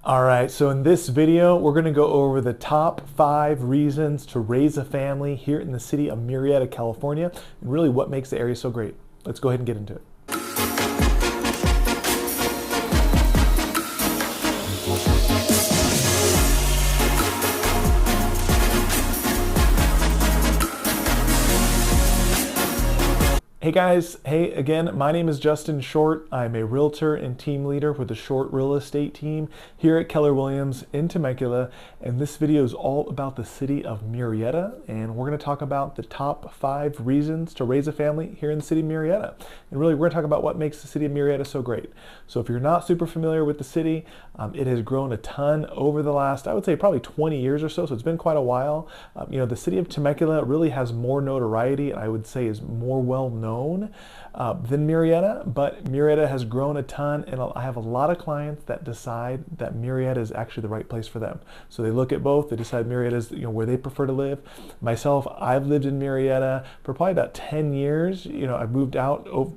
All right, so in this video, we're gonna go over the top 5 reasons to raise a family here in the city of Murrieta, California, and really what makes the area so great. Let's go ahead and get into it. Hey guys, hey again, my name is Justin Short. I'm a realtor and team leader with the Short Real Estate team here at Keller Williams in Temecula, and this video is all about the city of Murrieta, and we're going to talk about the top 5 reasons to raise a family here in the city of Murrieta. And really, we're going to talk about what makes the city of Murrieta so great. So if you're not super familiar with the city, it has grown a ton over the last, I would say probably 20 years or so it's been quite a while. The city of Temecula really has more notoriety, and I would say is more well known than Murrieta, but Murrieta has grown a ton, and I have a lot of clients that decide that Murrieta is actually the right place for them. So they look at both, they decide Murrieta is where they prefer to live. Myself, I've lived in Murrieta for probably about 10 years. I moved out a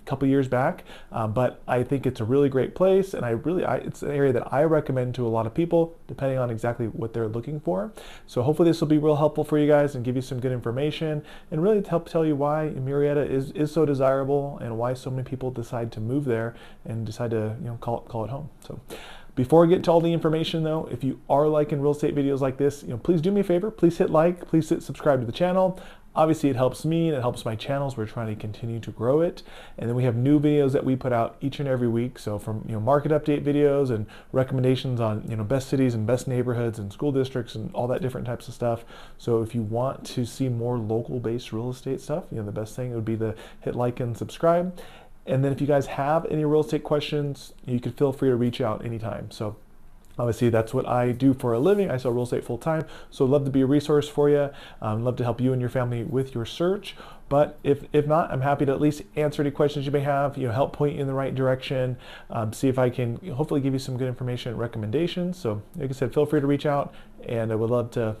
couple years back, but I think it's a really great place, and it's an area that I recommend to a lot of people depending on exactly what they're looking for. So hopefully this will be real helpful for you guys and give you some good information and really help tell you why Murrieta is so desirable and why so many people decide to move there and decide to call it home. So before I get to all the information though, if you are liking real estate videos like this, please do me a favor, please hit like, please hit subscribe to the channel. Obviously it helps me and it helps my channels. We're trying to continue to grow it. And then we have new videos that we put out each and every week. So from market update videos and recommendations on best cities and best neighborhoods and school districts and all that different types of stuff. So if you want to see more local based real estate stuff, the best thing would be to hit like and subscribe. And then if you guys have any real estate questions, you can feel free to reach out anytime. So obviously, that's what I do for a living. I sell real estate full time, so I'd love to be a resource for you. Love to help you and your family with your search. But if not, I'm happy to at least answer any questions you may have, help point you in the right direction, see if I can hopefully give you some good information and recommendations. So like I said, feel free to reach out, and I would love to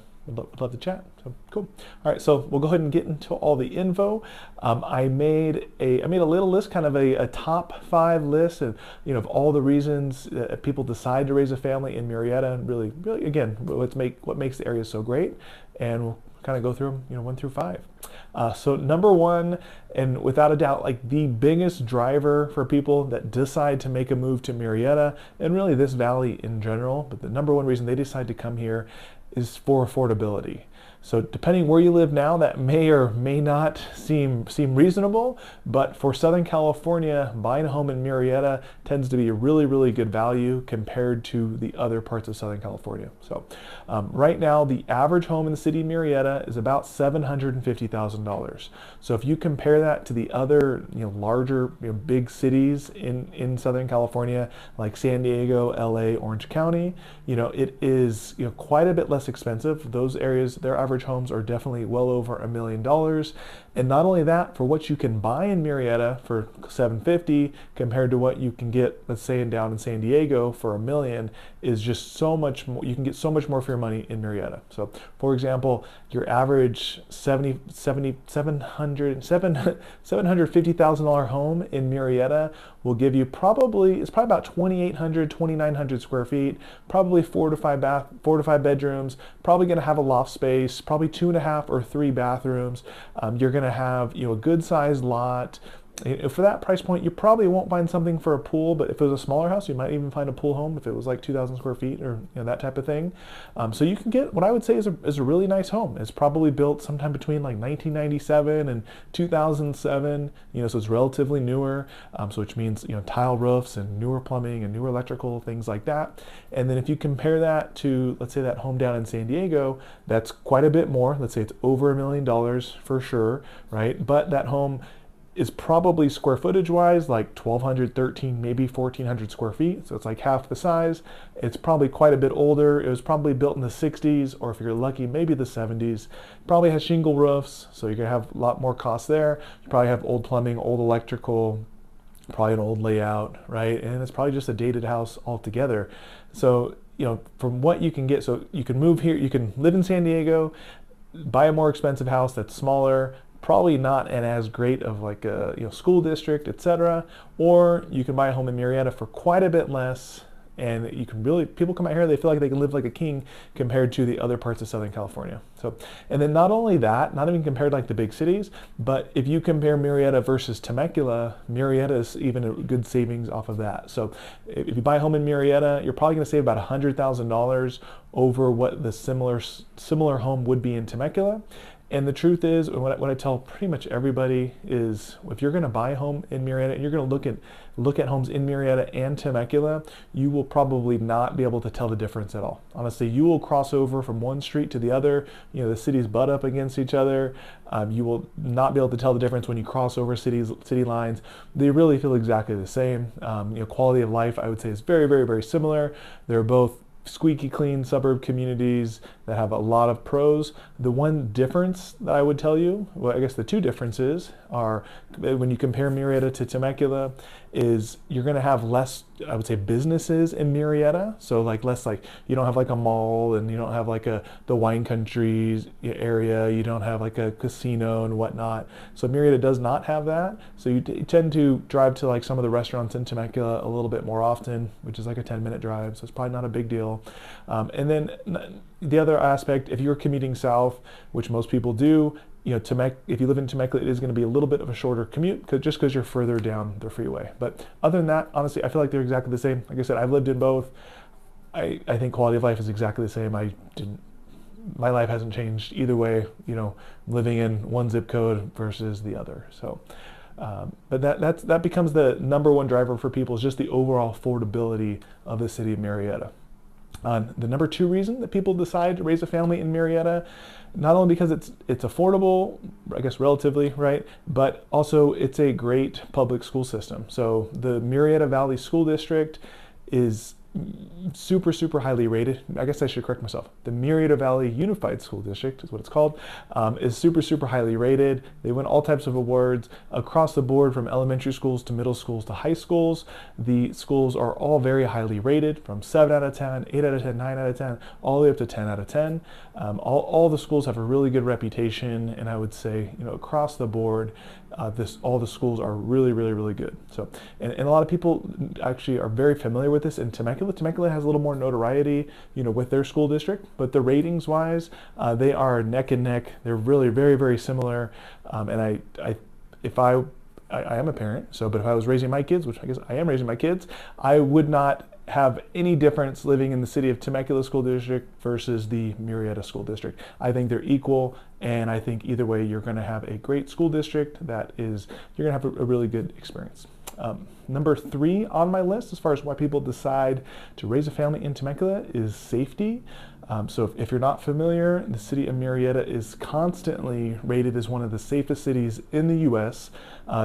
chat. So cool. All right, so we'll go ahead and get into all the info. I made a little list, kind of a top 5 list of all the reasons that people decide to raise a family in Murrieta, and really again what makes the area so great, and we'll kind of go through them 1 through 5. So number 1, and without a doubt, like the biggest driver for people that decide to make a move to Murrieta, and really this valley in general, but the number 1 reason they decide to come here is for affordability. So depending where you live now, that may or may not seem reasonable, but for Southern California, buying a home in Murrieta tends to be a really good value compared to the other parts of Southern California. So right now, the average home in the city of Murrieta is about $750,000. So if you compare that to the other larger big cities in Southern California, like San Diego, LA, Orange County, it is quite a bit less expensive. Those areas, their average homes are definitely well over $1 million. And not only that, for what you can buy in Murrieta for $750 compared to what you can get, let's say, down in San Diego for $1 million, is just so much more. You can get so much more for your money in Murrieta. So for example, your average $750,000 home in Murrieta will give you it's probably about 2,800, 2,900 square feet, probably 4 to 5 bedrooms, probably going to have a loft space, probably 2.5 or 3 bathrooms. You're going to have a good sized lot. For that price point, you probably won't find something for a pool, but if it was a smaller house, you might even find a pool home if it was like 2,000 square feet or that type of thing. So you can get what I would say is a really nice home. It's probably built sometime between like 1997 and 2007. So it's relatively newer, so which means tile roofs and newer plumbing and newer electrical, things like that. And then if you compare that to, let's say, that home down in San Diego, that's quite a bit more. Let's say it's over $1 million for sure, right? But that home is probably square footage wise like 1,200, 13, maybe 1,400 square feet. So it's like half the size. It's probably quite a bit older. It was probably built in the 60s, or if you're lucky, maybe the 70s. Probably has shingle roofs, so you're gonna have a lot more costs there. You probably have old plumbing, old electrical, probably an old layout, right? And it's probably just a dated house altogether. So from what you can get, so you can move here, you can live in San Diego, buy a more expensive house that's smaller, probably not in as great of like a school district, etc. Or you can buy a home in Murrieta for quite a bit less and you can really, people come out here, they feel like they can live like a king compared to the other parts of Southern California. So, and then not only that, not even compared like the big cities, but if you compare Murrieta versus Temecula, Murrieta is even a good savings off of that. So if you buy a home in Murrieta, you're probably going to save about $100,000 over what the similar home would be in Temecula. And the truth is, what I tell pretty much everybody is, if you're going to buy a home in Murrieta and you're going to look at homes in Murrieta and Temecula, you will probably not be able to tell the difference at all. Honestly, you will cross over from one street to the other. You know, the cities butt up against each other. You will not be able to tell the difference when you cross over city lines. They really feel exactly the same. You know, quality of life, I would say, is very, very, very similar. They're both squeaky clean suburb communities that have a lot of pros. The one difference that I would tell you, well, I guess the two differences are, when you compare Murrieta to Temecula, is you're going to have less, I would say, businesses in Murrieta. So like less, like you don't have like a mall, and you don't have like the wine countries area. You don't have like a casino and whatnot. So Murrieta does not have that. So you tend to drive to like some of the restaurants in Temecula a little bit more often, which is like a 10-minute drive. So it's probably not a big deal. And then the other aspect, if you're commuting south, which most people do, you know, if you live in Temecula, it is going to be a little bit of a shorter commute, just because you're further down the freeway. But other than that, honestly, I feel like they're exactly the same. Like I said, I've lived in both. I think quality of life is exactly the same. My life hasn't changed either way, you know, living in one zip code versus the other. So, but that becomes the number one driver for people, is just the overall affordability of the city of Murrieta. The number two reason that people decide to raise a family in Murrieta, not only because it's affordable, I guess relatively, right, but also it's a great public school system. So the Murrieta Valley School District is super, super highly rated. I guess I should correct myself. The Murrieta Valley Unified School District is what it's called, is super, super highly rated. They win all types of awards across the board, from elementary schools to middle schools to high schools. The schools are all very highly rated, from 7 out of 10, 8 out of 10, 9 out of 10, all the way up to 10 out of 10. All the schools have a really good reputation, and I would say, you know, across the board, all the schools are really, really, really good. So, and a lot of people actually are very familiar with this in Temecula. Temecula has a little more notoriety, you know, with their school district, but the ratings wise, they are neck and neck. They're really very, very similar. And if I am a parent, so, but if I was raising my kids, which I guess I am raising my kids, I would not have any difference living in the city of Temecula School District versus the Murrieta School District. I think they're equal, and I think either way you're going to have a great school district that is, you're going to have a really good experience. Number three on my list, as far as why people decide to raise a family in Temecula, is safety. So if you're not familiar, the city of Murrieta is constantly rated as one of the safest cities in the U.S.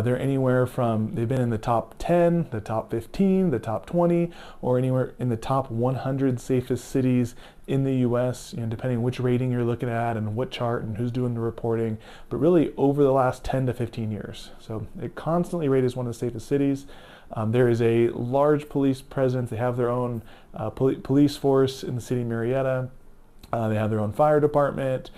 They're anywhere from, they've been in the top 10, the top 15, the top 20, or anywhere in the top 100 safest cities in the U.S., you know, depending which rating you're looking at and what chart and who's doing the reporting, but really over the last 10 to 15 years. So it constantly rated as one of the safest cities. There is a large police presence. They have their own police force in the city of Murrieta. They have their own fire department.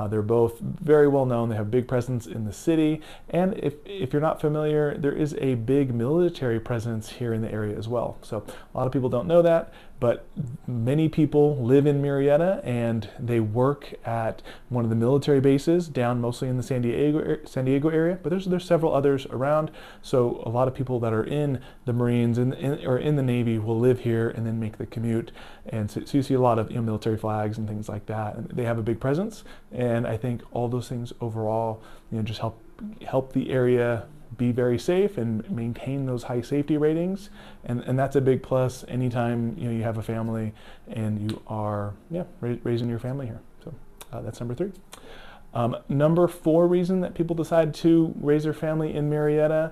They're both very well known. They have big presence in the city. And if you're not familiar, there is a big military presence here in the area as well. So a lot of people don't know that, but many people live in Murrieta and they work at one of the military bases down mostly in the San Diego area, but there's several others around. So a lot of people that are in the Marines or in the Navy will live here and then make the commute. And so you see a lot of, you know, military flags and things like that. And they have a big presence. And I think all those things overall, you know, just help the area be very safe and maintain those high safety ratings, and that's a big plus anytime, you know, you have a family and you are raising your family here. So that's number three. Number four reason that people decide to raise their family in Murrieta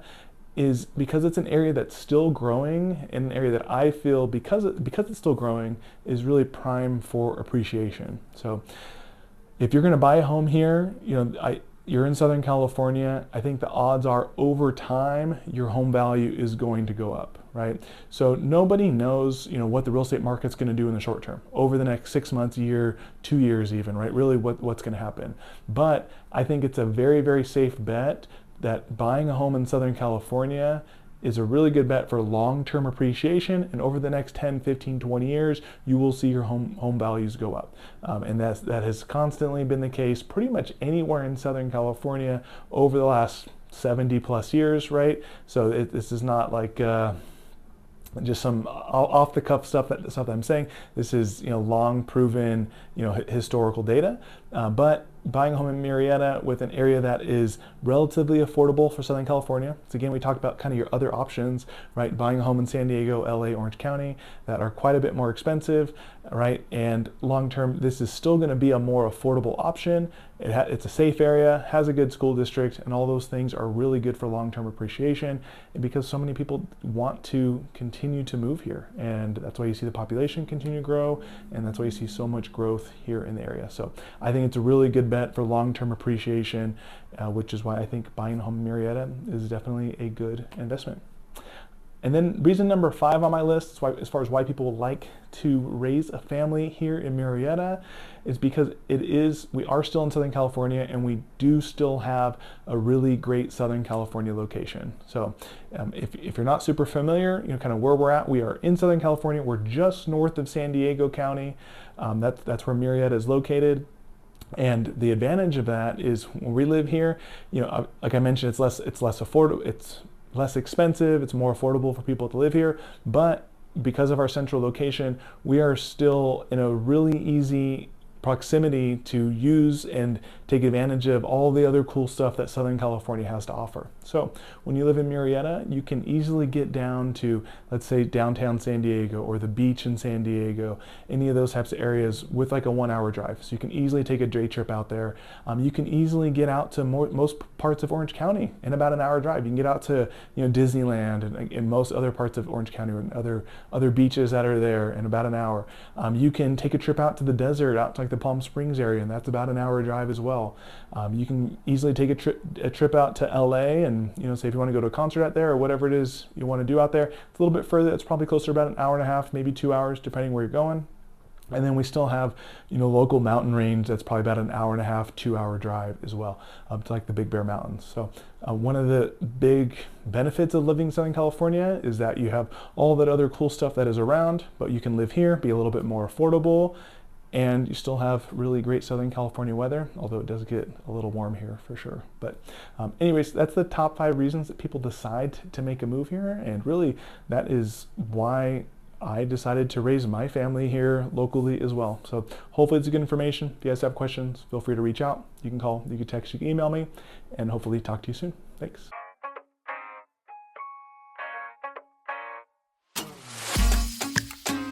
is because it's an area that's still growing, and an area that I feel, because it's still growing, is really prime for appreciation. So if you're going to buy a home here, you know, you're in Southern California, I think the odds are over time your home value is going to go up, right? So nobody knows, you know, what the real estate market's going to do in the short term, over the next 6 months, year, 2 years even, right? Really what's going to happen. But I think it's a very, very safe bet that buying a home in Southern California is a really good bet for long-term appreciation, and over the next 10, 15, 20 years, you will see your home values go up. And that has constantly been the case pretty much anywhere in Southern California over the last 70 plus years, right? So this is not like just some off the cuff stuff that I'm saying. This is, long proven, historical data. But buying a home in Murrieta with an area that is relatively affordable for Southern California. So again, we talked about kind of your other options, right? Buying a home in San Diego, LA, Orange County that are quite a bit more expensive, right? And long-term, this is still going to be a more affordable option. It's a safe area, has a good school district, and all those things are really good for long-term appreciation, and because so many people want to continue to move here. And that's why you see the population continue to grow, and that's why you see so much growth here in the area. So I think it's a really good bet for long-term appreciation, which is why I think buying a home in Murrieta is definitely a good investment. And then reason number 5 on my list, as far as why people like to raise a family here in Murrieta, is because we are still in Southern California, and we do still have a really great Southern California location. So if you're not super familiar, kind of where we're at, we are in Southern California. We're just north of San Diego County. That's where Murrieta is located. And the advantage of that is when we live here, like I mentioned, it's less affordable, it's less expensive, it's more affordable for people to live here, but because of our central location, we are still in a really easy proximity to use and take advantage of all the other cool stuff that Southern California has to offer. So when you live in Murrieta, you can easily get down to, let's say, downtown San Diego or the beach in San Diego, any of those types of areas with like a 1-hour drive. So you can easily take a day trip out there. You can easily get out to most parts of Orange County in about an hour drive. You can get out to Disneyland and most other parts of Orange County, or other beaches that are there in about an hour. You can take a trip out to the desert, out to like the Palm Springs area, and that's about an hour drive as well. You can easily take a trip out to LA, and say if you want to go to a concert out there or whatever it is you want to do out there, it's a little bit further. It's probably closer to about an hour and a half, maybe 2 hours, depending where you're going. And then we still have, local mountain range that's probably about an hour and a half, 2-hour drive as well, to like the Big Bear Mountains. So one of the big benefits of living in Southern California is that you have all that other cool stuff that is around, but you can live here, be a little bit more affordable, and you still have really great Southern California weather, although it does get a little warm here for sure. But anyways, that's the top 5 reasons that people decide to make a move here. And really, that is why I decided to raise my family here locally as well. So hopefully it's good information. If you guys have questions, feel free to reach out. You can call, you can text, you can email me, and hopefully talk to you soon. Thanks.